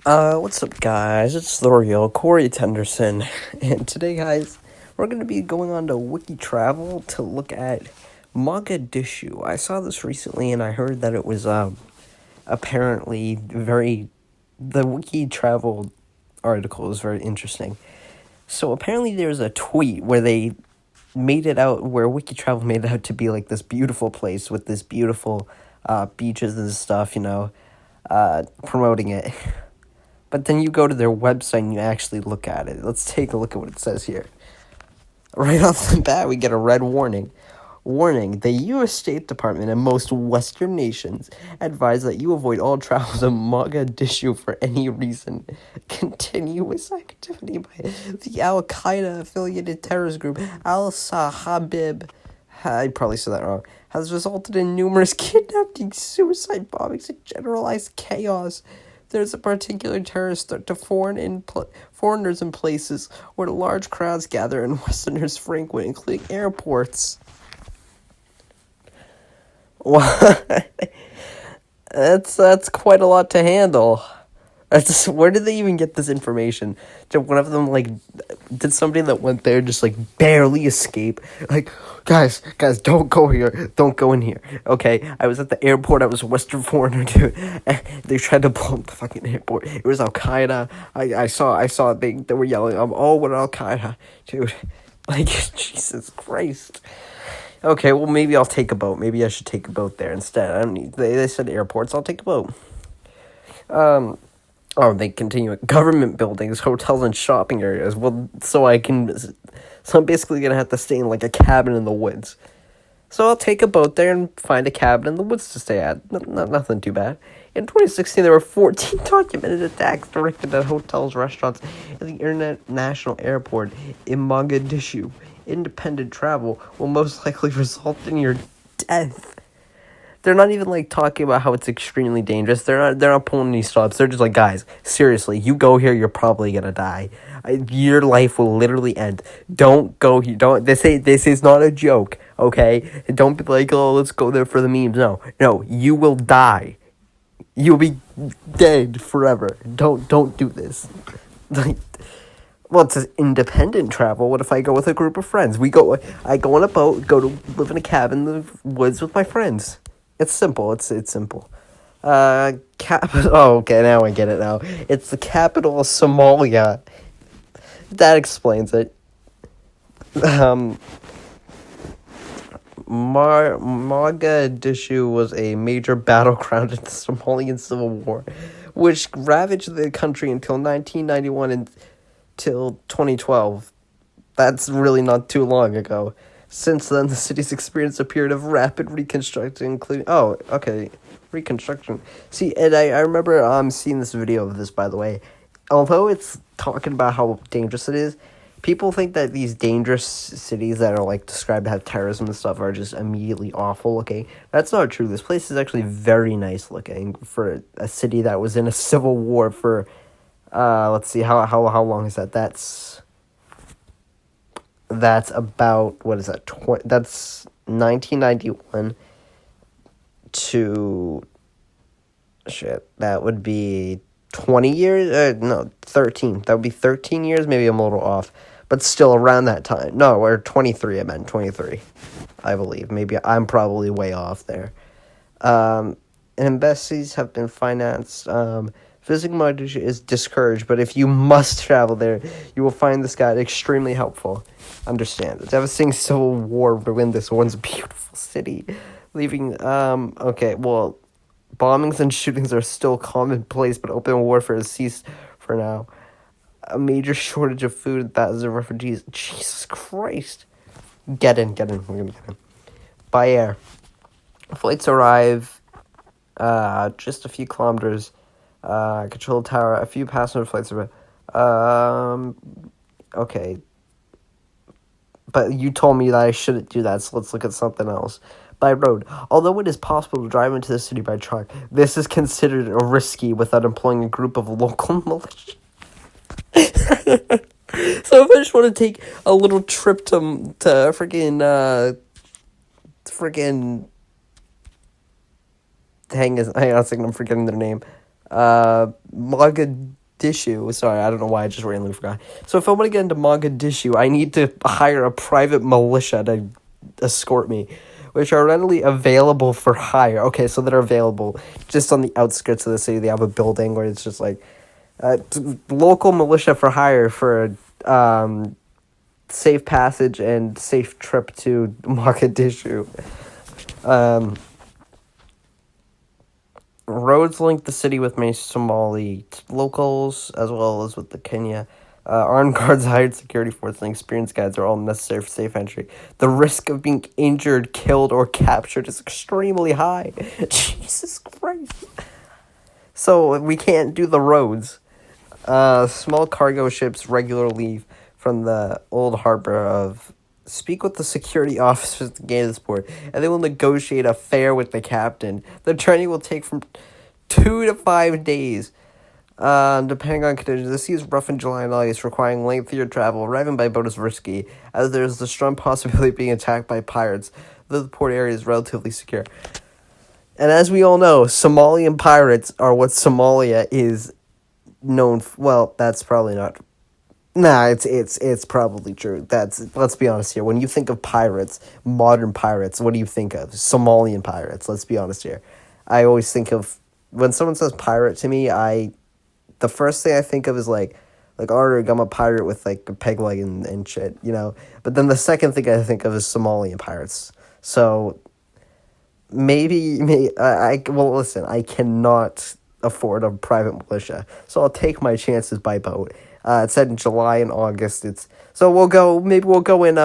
What's up, guys? It's the real Corey Tenderson, and today, guys, we're gonna be going on to Wiki Travel to look at Mogadishu. I saw this recently, and I heard that it was apparently very. The Wiki Travel article is very interesting. So apparently, there's a tweet where they made it out, where Wiki Travel made it out to be like this beautiful place with this beautiful beaches and stuff. Promoting it. But then you go to their website and you actually look at it. Let's take a look at what it says here. Right off the bat, we get a red warning. Warning, the U.S. State Department and most Western nations advise that you avoid all travel to Mogadishu for any reason. Continuous activity by the Al-Qaeda affiliated terrorist group Al-Sahabib, I probably said that wrong, has resulted in numerous kidnappings, suicide bombings, and generalized chaos. There's a particular terrorist threat to foreigners in places where large crowds gather and Westerners frequent, including airports. Well, that's quite a lot to handle. Where did they even get this information? Did one of them, did somebody that went there just, barely escape? Like, guys, don't go here. Don't go in here. Okay, I was at the airport. I was a Western foreigner, dude. They tried to blow up the fucking airport. It was Al-Qaeda. I saw they were yelling, we're Al-Qaeda. Dude, Jesus Christ. Okay, well, maybe I'll take a boat. Maybe I should take a boat there instead. I don't need, they said airports. I'll take a boat. They continue it. Government buildings, hotels, and shopping areas. Well, so I'm basically gonna have to stay in a cabin in the woods. So I'll take a boat there and find a cabin in the woods to stay at. Nothing too bad. In 2016, there were 14 documented attacks directed at hotels, restaurants, and the international airport in Mogadishu. Independent travel will most likely result in your death. They're not even talking about how it's extremely dangerous. They're not pulling any stops. They're just like, guys, seriously, you go here, you're probably gonna die. Your life will literally end. Don't go here. Don't. They say it's not a joke. Okay, don't be like, oh, let's go there for the memes. No, you will die. You'll be dead forever. Don't do this. Well, it's independent travel. What if I go with a group of friends? I go on a boat, go to live in a cabin in the woods with my friends. It's simple. It's simple. Oh, okay, now I get it now. It's the capital of Somalia. That explains it. Mogadishu was a major battleground in the Somalian Civil War, which ravaged the country until 1991 until 2012. That's really not too long ago. Since then, the city's experienced a period of rapid reconstruction, including... Oh, okay. Reconstruction. See, and I remember seeing this video of this, by the way. Although it's talking about how dangerous it is, people think that these dangerous cities that are, described to have terrorism and stuff are just immediately awful looking. That's not true. This place is actually very nice looking for a city that was in a civil war for... let's see, how long is that? That's about, what is that, that's 1991 to, that would be 20 years, no, 13, that would be 13 years, maybe I'm a little off, but still around that time, no, or 23, I meant 23, I believe, maybe I'm probably way off there. Embassies have been financed, visiting Mogadishu is discouraged, but if you must travel there, you will find this guide extremely helpful. Understand. The devastating civil war ruined this once beautiful city, leaving, okay, well, bombings and shootings are still commonplace, but open warfare has ceased for now. A major shortage of food, thousands of refugees. Jesus Christ. Get in. We're gonna get in. By air. Flights arrive, just a few kilometers. Control tower, a few passenger flights are... okay. But you told me that I shouldn't do that, so let's look at something else. By road. Although it is possible to drive into the city by truck, this is considered risky without employing a group of local militia. So if I just want to take a little trip to freaking, hang on a second, I'm forgetting their name. Mogadishu. Sorry, I don't know why I just randomly forgot. So if I want to get into Mogadishu, I need to hire a private militia to escort me, which are readily available for hire. Okay, so they're available just on the outskirts of the city. They have a building where it's just like local militia for hire for safe passage and safe trip to Mogadishu. Roads link the city with many Somali locals, as well as with the Kenya. Armed guards, hired security forces, and experienced guides are all necessary for safe entry. The risk of being injured, killed, or captured is extremely high. Jesus Christ. So we can't do the roads. Small cargo ships regularly leave from the old harbor of... Speak with the security officers at the gate of this port, and they will negotiate a fare with the captain. The journey will take from 2 to 5 days, depending on conditions. The sea is rough in July and August, requiring lengthier travel. Arriving by boat is risky, as there is the strong possibility of being attacked by pirates, though the port area is relatively secure. And as we all know, Somalian pirates are what Somalia is known for. Well, that's probably not... Nah, it's probably true. Let's be honest here. When you think of pirates, modern pirates, what do you think of? Somalian pirates. Let's be honest here. I always think of, when someone says pirate to me, the first thing I think of is like, alright, I'm a pirate with like a peg leg and shit, you know. But then the second thing I think of is Somalian pirates. So well, listen, I cannot afford a private militia, so I'll take my chances by boat. It said in July and August. We'll go in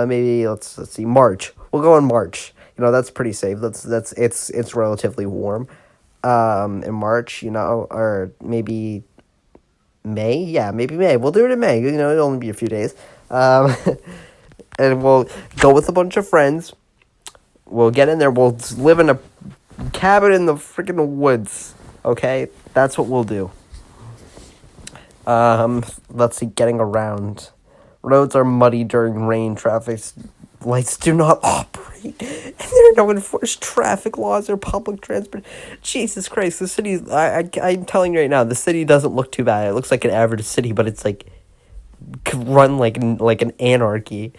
maybe let's see, March. We'll go in March. You know, that's pretty safe. It's relatively warm. In March, you know, or maybe May. Yeah, maybe May. We'll do it in May. You know, it'll only be a few days. And we'll go with a bunch of friends. We'll get in there. We'll live in a cabin in the freaking woods. Okay, that's what we'll do. Let's see, getting around. Roads are muddy during rain. Traffic lights do not operate. And there are no enforced traffic laws or public transport. Jesus Christ, the city, I'm telling you right now, the city doesn't look too bad. It looks like an average city, but it's like run like an anarchy.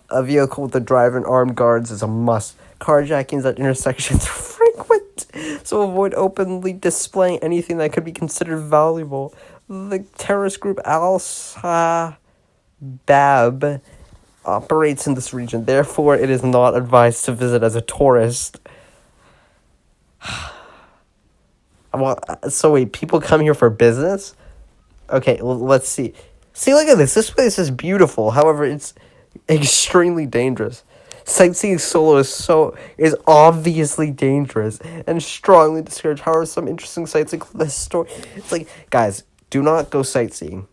A vehicle with a driver and armed guards is a must. Carjackings at intersections are frequent, so avoid openly displaying anything that could be considered valuable. The terrorist group Al-Shabaab operates in this region. Therefore, it is not advised to visit as a tourist. Well, so wait, people come here for business? Okay, well, let's see. See, look at this. This place is beautiful. However, it's extremely dangerous. Sightseeing solo is obviously dangerous and strongly discouraged. However, some interesting sites include the story. It's like, guys, do not go sightseeing.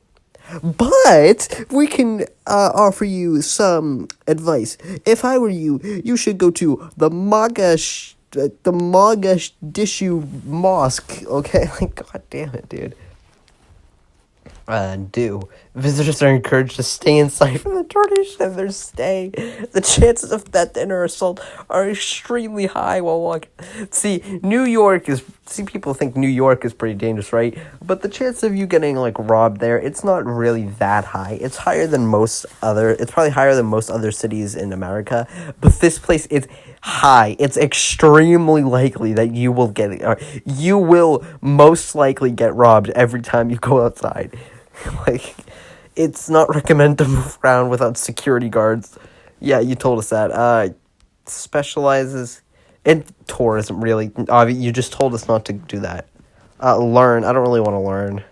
But we can offer you some advice. If I were you, you should go to the Mogadishu Mosque. Okay, like, god damn it, dude. Visitors are encouraged to stay inside for the duration of their stay. The chances of death and or assault are extremely high while walking. See, people think New York is pretty dangerous, right? But the chance of you getting, like, robbed there, it's not really that high. It's probably higher than most other cities in America. But this place is high. It's extremely likely that you will most likely get robbed every time you go outside. Like, it's not recommended to move around without security guards. Yeah, you told us that. Specializes in tourism, really. You just told us not to do that. Learn. I don't really want to learn.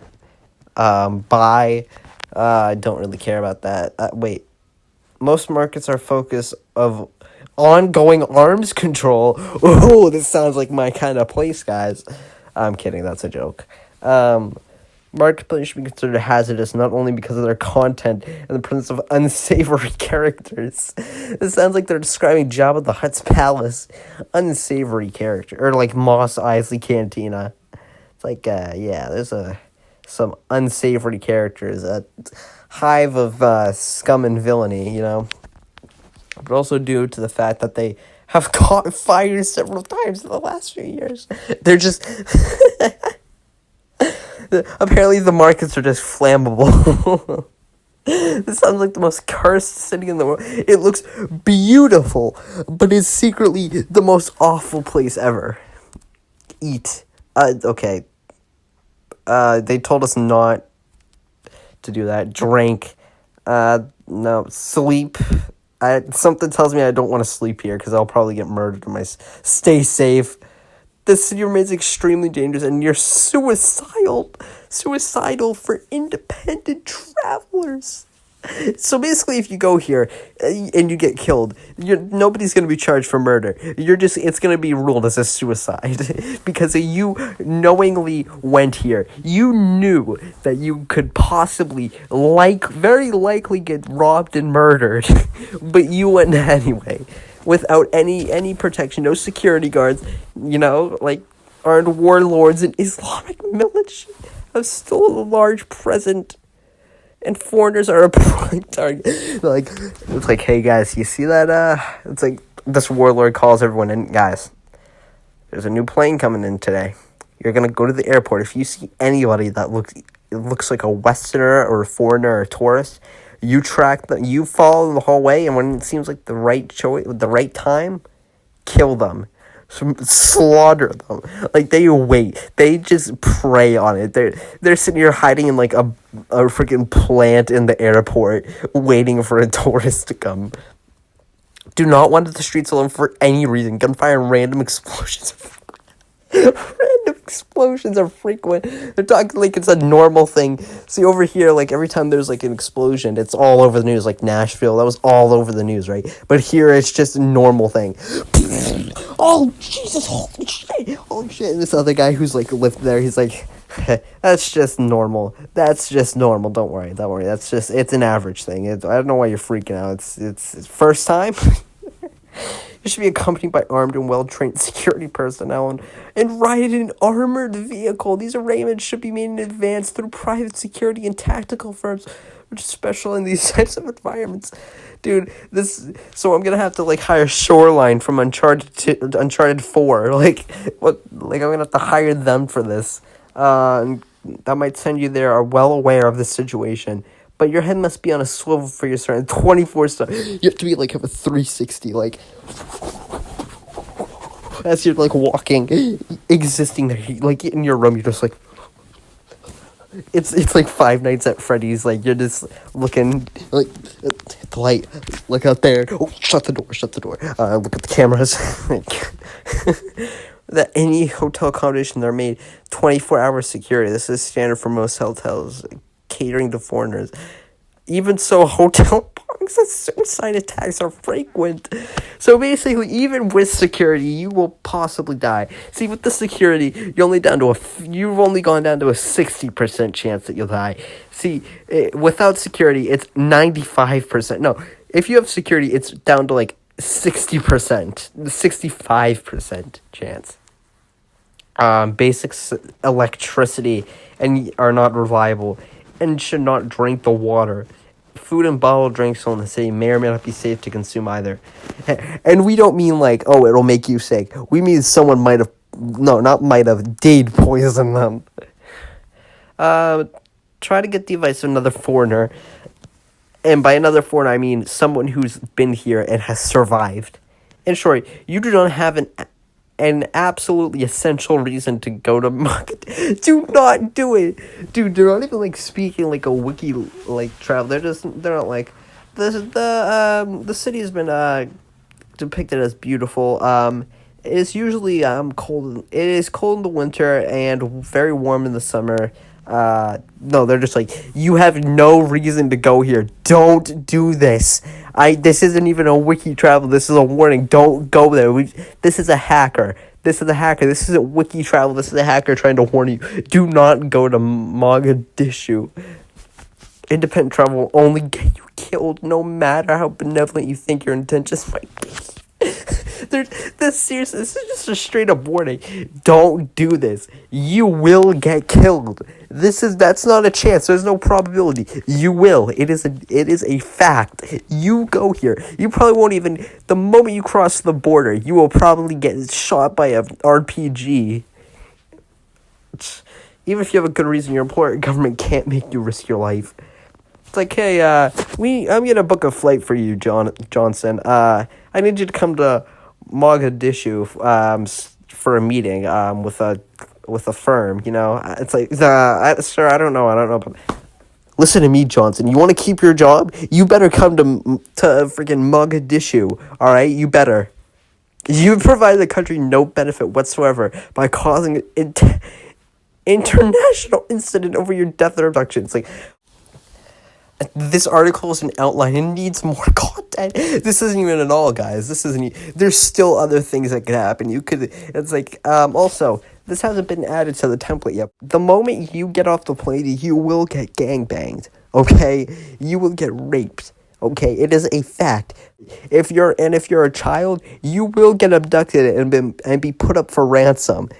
Buy. I don't really care about that. Wait. Most markets are focused of ongoing arms control. Oh, this sounds like my kind of place, guys. I'm kidding. That's a joke. Marketplace should be considered hazardous not only because of their content and the presence of unsavory characters. This sounds like they're describing Jabba the Hutt's palace. Unsavory character. Or like Mos Eisley Cantina. It's like, there's some unsavory characters. A hive of scum and villainy, you know. But also due to the fact that they have caught fire several times in the last few years. They're just apparently the markets are just flammable. This sounds like the most cursed city in the world. It looks beautiful, but it's secretly the most awful place ever. Eat. Okay. They told us not to do that. Drink. No. Sleep. Something tells me I don't want to sleep here because I'll probably get murdered. Stay safe. The city remains extremely dangerous, and you're suicidal for independent travelers. So basically, if you go here and you get killed, nobody's going to be charged for murder. It's going to be ruled as a suicide because you knowingly went here. You knew that you could possibly, very likely get robbed and murdered, but you went anyway without any protection, no security guards, armed warlords and Islamic military have still a large presence. And foreigners are a prime target. It's like, hey guys, you see that? It's like this warlord calls everyone in. Guys, there's a new plane coming in today. You're gonna go to the airport. If you see anybody that looks like a Westerner or a foreigner or a tourist, you track them. You follow the whole way, and when it seems like the right choice, the right time, kill them. Slaughter them. They wait. They just prey on it. They're sitting here hiding in a freaking plant in the airport, waiting for a tourist to come. Do not wander the streets alone for any reason. Gunfire and random explosions. Random explosions are frequent. They're talking like it's a normal thing. See, over here, every time there's an explosion, it's all over the news. Like Nashville, that was all over the news, right? But here, it's just a normal thing. Oh, Jesus, holy shit. And this other guy who's lived there, he's like, that's just normal. Don't worry. It's an average thing. I don't know why you're freaking out. It's first time. You should be accompanied by armed and well-trained security personnel and ride in an armored vehicle. These arrangements should be made in advance through private security and tactical firms, which is special in these types of environments. Dude, so I'm gonna have to hire Shoreline from Uncharted 4. I'm gonna have to hire them for this. And that might send you there are well aware of the situation. But your head must be on a swivel for your surroundings 24/7. You have to be have a 360, as you're walking, existing there, in your room. You're just it's like Five Nights at Freddy's. You're just looking at the light, look out there. Oh, shut the door. Look at the cameras. That any hotel accommodation they're made 24-hour security. This is standard for most hotels catering to foreigners. Even so, hotel bunks and suicide attacks are frequent. So basically, even with security, you will possibly die. See, with the security, you've only gone down to a 60% chance that you'll die. See, without security, it's 95%. No, if you have security, it's down to 60%, 65% chance. Basic electricity are not reliable and should not drink the water. Food and bottled drinks on the city may or may not be safe to consume either. And we don't mean it'll make you sick. We mean someone did poison them. Try to get the advice of another foreigner. And by another foreigner, I mean someone who's been here and has survived. In short, you do not have an absolutely essential reason to go to Mogadishu. Do not do it, dude. They're not even speaking a wiki travel. They're not the city has been depicted as beautiful. It is usually cold. It is cold in the winter and very warm in the summer. No, they're just you have no reason to go here. Don't do this. This isn't even a wiki travel. This is a warning. Don't go there. This is a hacker. This isn't wiki travel. This is a hacker trying to warn you. Do not go to Mogadishu. Independent travel will only get you killed, no matter how benevolent you think your intentions might be. This seriously, this is just a straight up warning. Don't do this. You will get killed. That's not a chance. There's no probability. You will. It is a fact. You go here. You probably won't even. The moment you cross the border, you will probably get shot by a RPG. Even if you have a good reason, your employer or government can't make you risk your life. It's like, hey, I'm gonna book a flight for you, Johnson. I need you to come to Mogadishu, for a meeting, with a firm. It's like, sir, I don't know. But listen to me, Johnson. You want to keep your job? You better come to freaking Mogadishu. All right, you better. You provide the country no benefit whatsoever by causing an international incident over your death or abduction. It's like, this article is an outline. It needs more content. This isn't even at all, guys. This isn't. There's still other things that could happen. It's like, also, this hasn't been added to the template yet. The moment you get off the plane, you will get gangbanged. Okay, you will get raped. Okay, it is a fact. If you're a child, you will get abducted and be put up for ransom.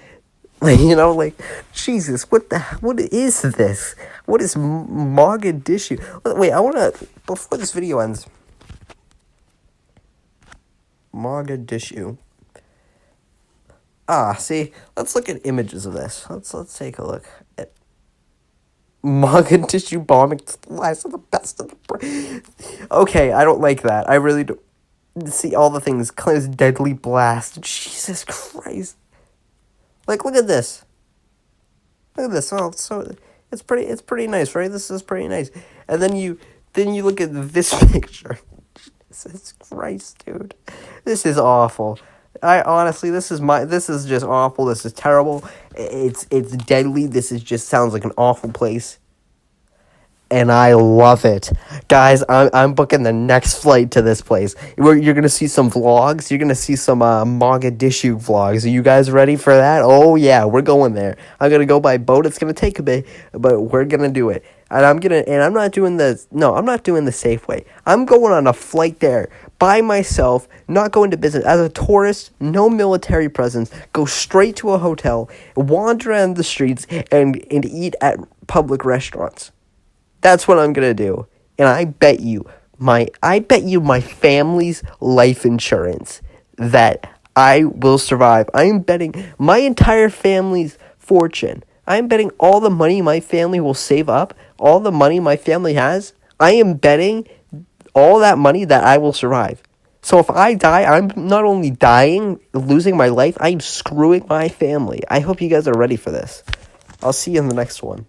Jesus, what is this? What is Mogadishu? Wait, before this video ends, Mogadishu. See, let's look at images of this. Let's take a look at Mogadishu bombing. Lies are the best of the. Okay, I don't like that. I really don't. See all the things. Claims deadly blast. Jesus Christ. Look at this. Look at this. Oh, so it's pretty nice, right? This is pretty nice. And then you look at this picture. Jesus Christ, dude. This is awful. Honestly, this is just awful. This is terrible. It's deadly. Just sounds like an awful place. And I love it. Guys, I'm booking the next flight to this place. You're going to see some vlogs. You're going to see some Mogadishu vlogs. Are you guys ready for that? Oh, yeah, we're going there. I'm going to go by boat. It's going to take a bit, but we're going to do it. And I'm not doing the safe way. I'm going on a flight there by myself, not going to business. As a tourist, no military presence. Go straight to a hotel, wander around the streets, and eat at public restaurants. That's what I'm going to do. And I bet you my family's life insurance that I will survive. I am betting my entire family's fortune. I am betting all the money my family will save up, all the money my family has. I am betting all that money that I will survive. So if I die, I'm not only dying, losing my life, I'm screwing my family. I hope you guys are ready for this. I'll see you in the next one.